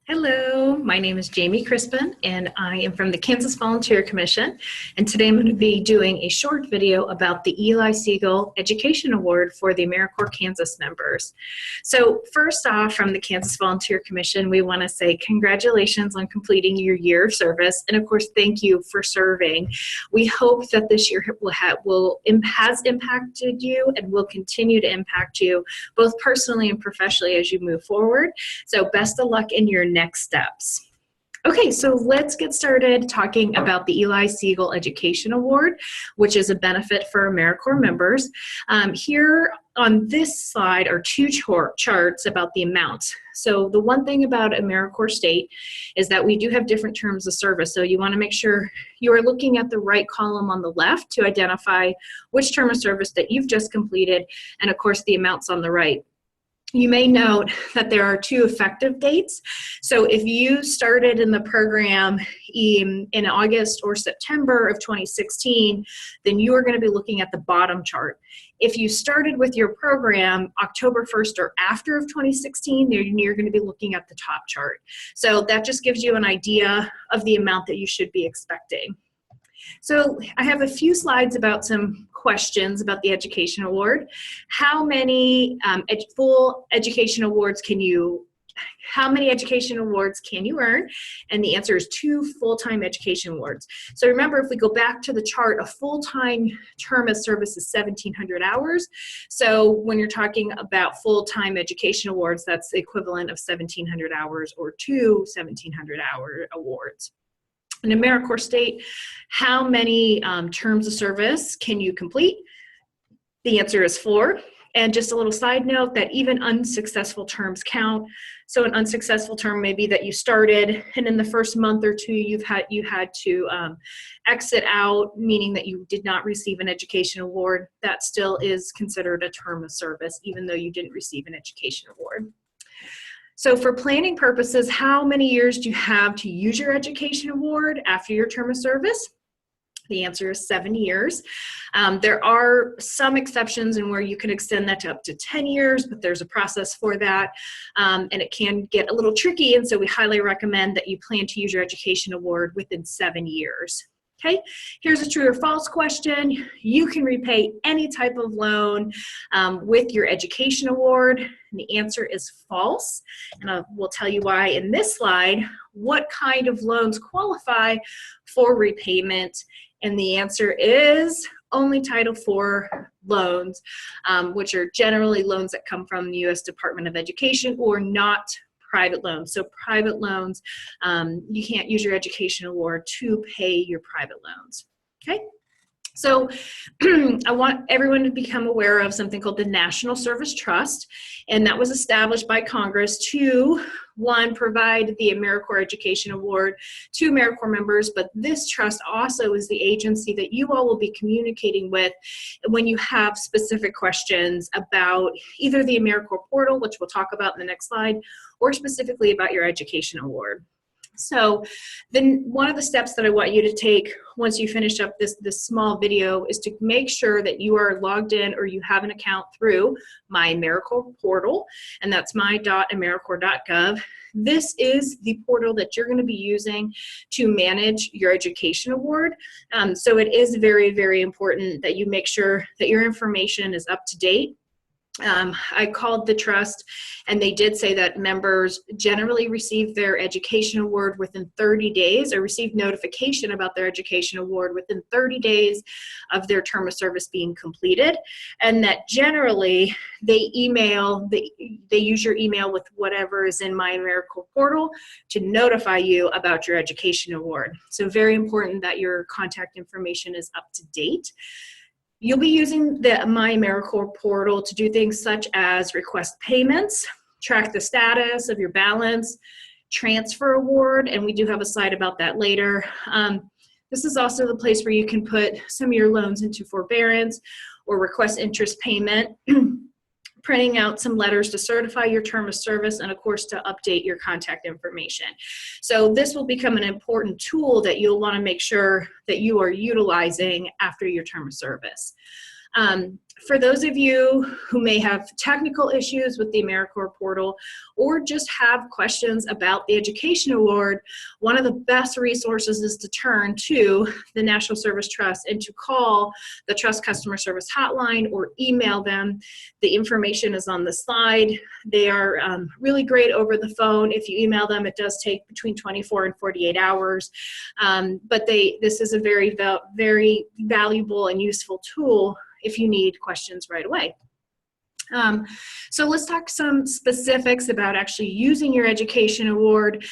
Hello, my name is Jamie Crispin, and I am from the Kansas Volunteer Commission. And today I'm going to be doing a short video about the Eli Segal Education Award for the AmeriCorps Kansas members. So first off, from the Kansas Volunteer Commission, we want to say congratulations on completing your year of service, and of course, thank you for serving. We hope that this year has impacted you and will continue to impact you, both personally and professionally as you move forward. So best of luck in your next steps. Okay, so let's get started talking about the Eli Segal Education Award, which is a benefit for AmeriCorps members. Here on this slide are two charts about the amounts. So the one thing about AmeriCorps State is that we do have different terms of service. So you want to make sure you are looking at the right column on the left to identify which term of service that you've just completed, and of course the amounts on the right. You may note that there are two effective dates. So if you started in the program in August or September of 2016, then you are going to be looking at the bottom chart. If you started with your program October 1st or after of 2016, then you're going to be looking at the top chart. So that just gives you an idea of the amount that you should be expecting. So I have a few slides about some questions about the Education Award. How many full education awards can you earn? And the answer is 2 full-time education awards. So remember, if we go back to the chart, a full-time term of service is 1,700 hours. So when you're talking about full-time education awards, that's the equivalent of 1,700 hours or 2 1,700-hour awards. In AmeriCorps State, how many terms of service can you complete? The answer is 4. And just a little side note that even unsuccessful terms count. So an unsuccessful term may be that you started and in the first month or two you had to exit out, meaning that you did not receive an education award. That still is considered a term of service, even though you didn't receive an education award. So for planning purposes, how many years do you have to use your education award after your term of service? The answer is 7 years. There are some exceptions in where you can extend that to up to 10 years, but there's a process for that, and it can get a little tricky, and so we highly recommend that you plan to use your education award within 7 years. Okay, here's a true or false question. You can repay any type of loan with your education award. And the answer is false. And we'll tell you why in this slide. What kind of loans qualify for repayment? And the answer is only Title IV loans, which are generally loans that come from the U.S. Department of Education or not private loans. So private loans, you can't use your education award to pay your private loans. Okay, so I want everyone to become aware of something called the National Service Trust, and that was established by Congress to, one, provide the AmeriCorps Education Award to AmeriCorps members, but this trust also is the agency that you all will be communicating with when you have specific questions about either the AmeriCorps portal, which we'll talk about in the next slide, or specifically about your education award. So then one of the steps that I want you to take once you finish up this small video is to make sure that you are logged in or you have an account through my AmeriCorps portal, and that's my.americorps.gov. This is the portal that you're going to be using to manage your education award. So it is very, very important that you make sure that your information is up to date. I called the trust, and they did say that members generally receive their education award within 30 days or receive notification about their education award within 30 days of their term of service being completed, and that generally they use your email with whatever is in my AmeriCorps portal to notify you about your education award. So very important that your contact information is up to date. You'll be using the My AmeriCorps portal to do things such as request payments, track the status of your balance, transfer award, and we do have a slide about that later. This is also the place where you can put some of your loans into forbearance or request interest payment, printing out some letters to certify your term of service, and of course to update your contact information. So this will become an important tool that you'll want to make sure that you are utilizing after your term of service. for those of you who may have technical issues with the AmeriCorps portal or just have questions about the Education Award, one of the best resources is to turn to the National Service Trust and to call the Trust Customer Service Hotline or email them. The information is on the slide. They are really great over the phone. If you email them, it does take between 24 and 48 hours. But this is a very, very valuable and useful tool if you need questions right away. So let's talk some specifics about actually using your Education Award.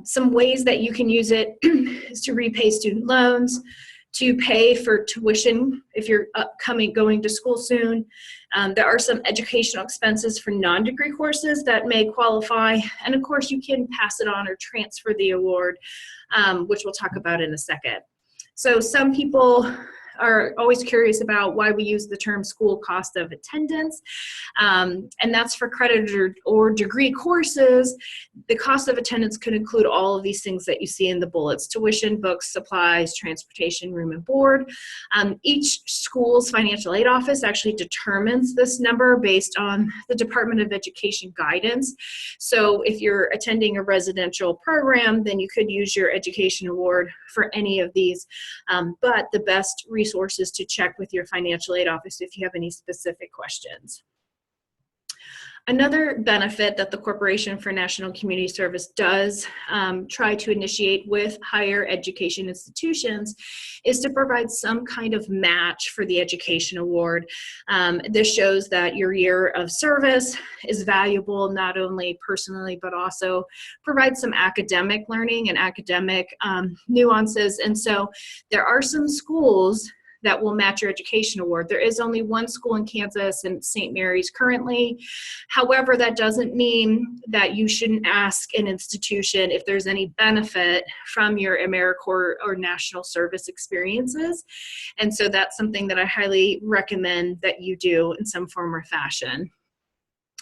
Some ways that you can use it is to repay student loans, to pay for tuition if you're going to school soon. There are some educational expenses for non-degree courses that may qualify, and of course you can pass it on or transfer the award, which we'll talk about in a second. So some people are always curious about why we use the term school cost of attendance, and that's for credit or degree courses. The cost of attendance could include all of these things that you see in the bullets: tuition, books, supplies, transportation, room and board. Each school's financial aid office actually determines this number based on the Department of Education guidance. So if you're attending a residential program, then you could use your Education Award for any of these, but the best resources to check with your financial aid office if you have any specific questions. Another benefit that the Corporation for National Community Service does try to initiate with higher education institutions is to provide some kind of match for the Education Award. This shows that your year of service is valuable not only personally but also provides some academic learning and academic nuances. And so there are some schools that will match your Education Award. There is only one school in Kansas, and St. Mary's currently. However, that doesn't mean that you shouldn't ask an institution if there's any benefit from your AmeriCorps or national service experiences. And so that's something that I highly recommend that you do in some form or fashion.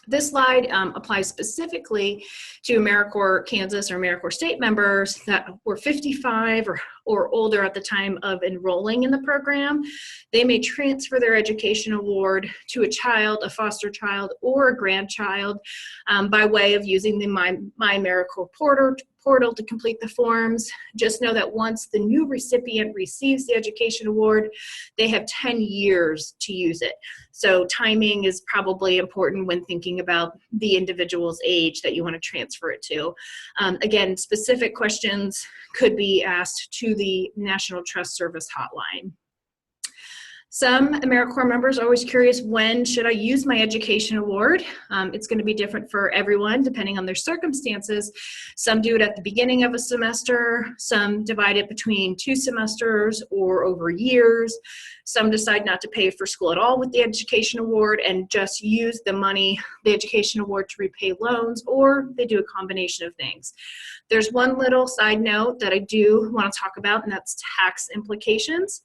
This slide applies specifically to AmeriCorps Kansas or AmeriCorps state members that were 55 or older at the time of enrolling in the program. They may transfer their Education Award to a child, a foster child, or a grandchild by way of using the My AmeriCorps portal to complete the forms. Just know that once the new recipient receives the Education Award, they have 10 years to use it. So timing is probably important when thinking about the individual's age that you want to transfer it to. Again, specific questions could be asked to the National Trust Service Hotline. Some AmeriCorps members are always curious, when should I use my Education Award? It's going to be different for everyone depending on their circumstances. Some do it at the beginning of a semester, some divide it between 2 semesters or over years. Some decide not to pay for school at all with the Education Award and just use the money, the Education Award, to repay loans, or they do a combination of things. There's one little side note that I do want to talk about, and that's tax implications.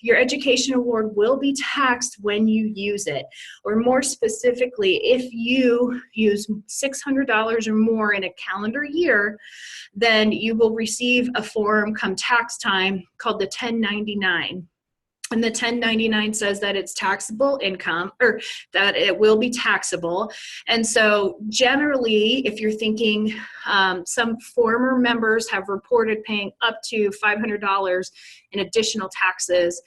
Your Education Award will be taxed when you use it, or more specifically, if you use $600 or more in a calendar year, then you will receive a form come tax time called the 1099. And the 1099 says that it's taxable income, or that it will be taxable. And so generally, if you're thinking, some former members have reported paying up to $500 in additional taxes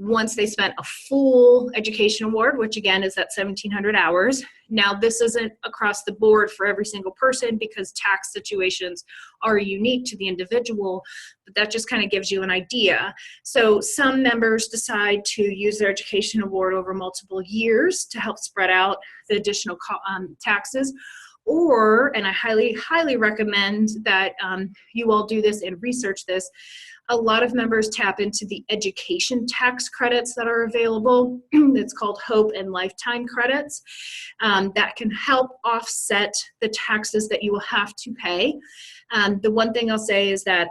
once they spent a full Education Award, which again is at 1,700 hours. Now, this isn't across the board for every single person because tax situations are unique to the individual, but that just kind of gives you an idea. So some members decide to use their Education Award over multiple years to help spread out the additional taxes. Or, and I highly, highly recommend that you all do this and research this, a lot of members tap into the education tax credits that are available. It's called Hope and Lifetime credits. That can help offset the taxes that you will have to pay. The one thing I'll say is that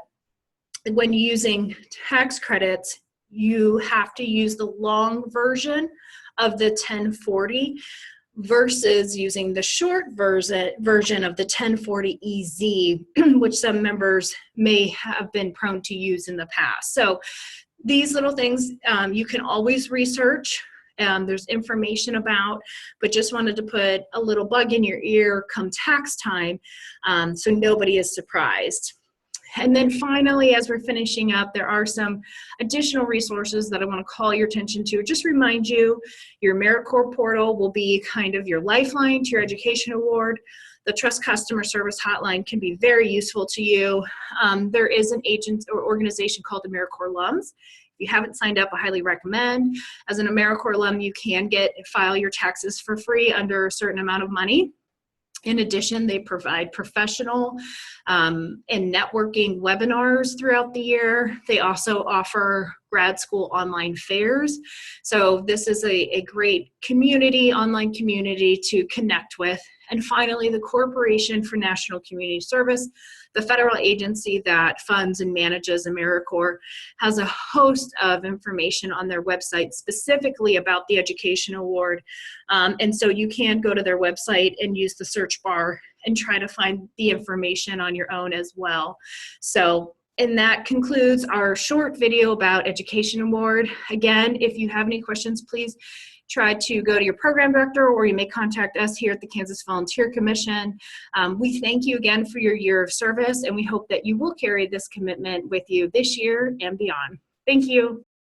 when using tax credits, you have to use the long version of the 1040 versus using the short version of the 1040 EZ, which some members may have been prone to use in the past. So these little things you can always research there's information about, but just wanted to put a little bug in your ear come tax time, so nobody is surprised. And then finally, as we're finishing up, there are some additional resources that I want to call your attention to. Just remind you, your AmeriCorps portal will be kind of your lifeline to your education award. The Trust Customer Service Hotline can be very useful to you. There is an agent or organization called AmeriCorps Alums. If you haven't signed up, I highly recommend. As an AmeriCorps alum, you can file your taxes for free under a certain amount of money. In addition, they provide professional and networking webinars throughout the year. They also offer grad school online fairs. So this is a great community, online community to connect with. And finally, the Corporation for National Community Service, the federal agency that funds and manages AmeriCorps, has a host of information on their website specifically about the Education Award. And so you can go to their website and use the search bar and try to find the information on your own as well. And that concludes our short video about Education Award. Again, if you have any questions, please try to go to your program director, or you may contact us here at the Kansas Volunteer Commission. We thank you again for your year of service, and we hope that you will carry this commitment with you this year and beyond. Thank you.